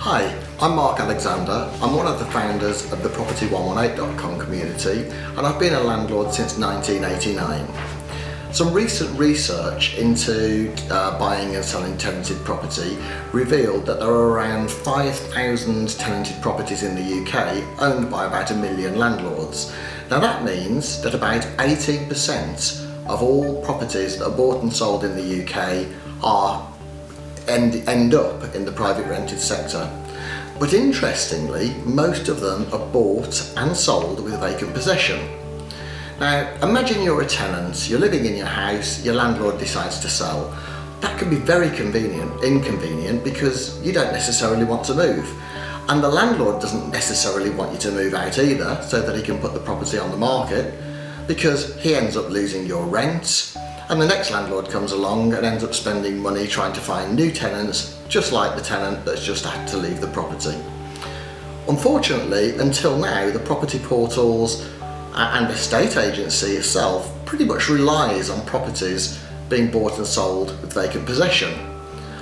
Hi, I'm Mark Alexander. I'm one of the founders of the Property118.com community, and I've been a landlord since 1989. Some recent research into buying and selling tenanted property revealed that there are around 5,000 tenanted properties in the UK owned by about 1 million landlords. Now that means that about 18% of all properties that are bought and sold in the UK end up in the private rented sector. But interestingly, most of them are bought and sold with vacant possession. Now, imagine you're a tenant, you're living in your house, your landlord decides to sell. That can be very inconvenient because you don't necessarily want to move. And the landlord doesn't necessarily want you to move out either, so that he can put the property on the market, because he ends up losing your rent, and the next landlord comes along and ends up spending money trying to find new tenants, just like the tenant that's just had to leave the property. Unfortunately, until now, the property portals and estate agency itself pretty much relies on properties being bought and sold with vacant possession.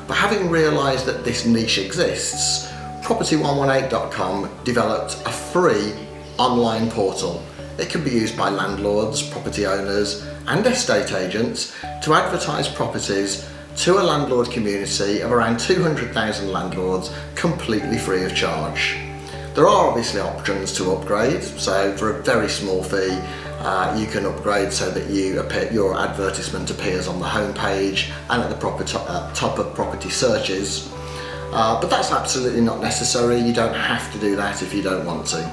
But having realised that this niche exists, Property118.com developed a free online portal. It can be used by landlords, property owners and estate agents to advertise properties to a landlord community of around 200,000 landlords completely free of charge. There are obviously options to upgrade, so for a very small fee you can upgrade so that your advertisement appears on the home page and at the top of property searches. But that's absolutely not necessary. You don't have to do that if you don't want to.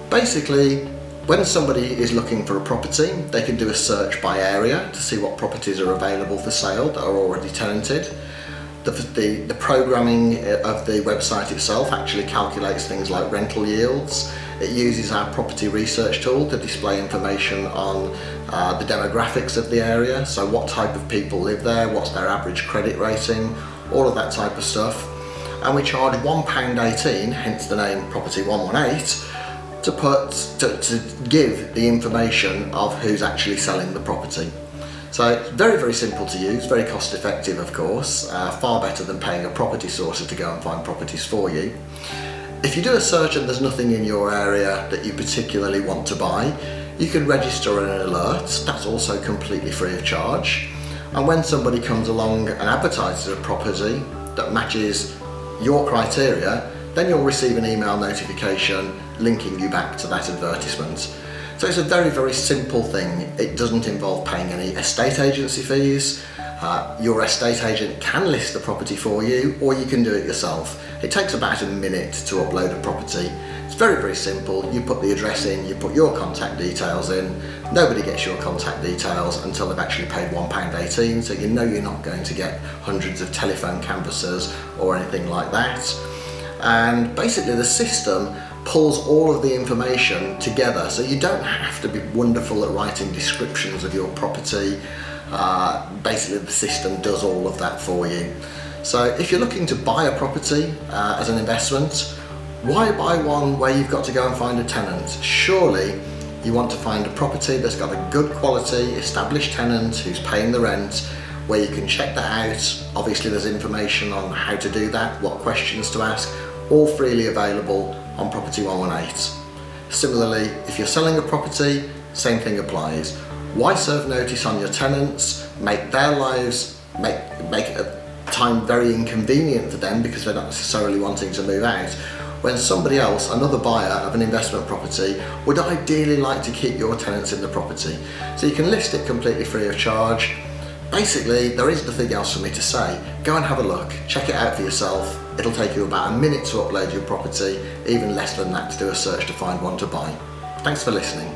Basically, when somebody is looking for a property, they can do a search by area to see what properties are available for sale that are already tenanted. The programming of the website itself actually calculates things like rental yields. It uses our property research tool to display information on the demographics of the area, so what type of people live there, what's their average credit rating, all of that type of stuff. And we charge £1.18, hence the name Property118, to give the information of who's actually selling the property. So it's very, very simple to use, very cost effective of course, far better than paying a property sourcer to go and find properties for you. If you do a search and there's nothing in your area that you particularly want to buy, you can register an alert. That's also completely free of charge. And when somebody comes along and advertises a property that matches your criteria, then you'll receive an email notification linking you back to that advertisement. So it's a very, very simple thing. It doesn't involve paying any estate agency fees. Your estate agent can list the property for you, or you can do it yourself. It takes about a minute to upload a property. It's very, very simple. You put the address in, you put your contact details in. Nobody gets your contact details until they've actually paid £1.18, so you know you're not going to get hundreds of telephone canvassers or anything like that. And basically the system pulls all of the information together, so you don't have to be wonderful at writing descriptions of your property. Basically the system does all of that for you. So if you're looking to buy a property as an investment, why buy one where you've got to go and find a tenant? Surely you want to find a property that's got a good quality, established tenant who's paying the rent, where you can check that out. Obviously there's information on how to do that, what questions to ask, all freely available on Property118. Similarly, if you're selling a property, same thing applies. Why serve notice on your tenants, make their lives, make time very inconvenient for them because they're not necessarily wanting to move out, when somebody else, another buyer of an investment property, would ideally like to keep your tenants in the property. So you can list it completely free of charge. Basically, there is nothing else for me to say. Go and have a look, check it out for yourself. It'll take you about a minute to upload your property, even less than that to do a search to find one to buy. Thanks for listening.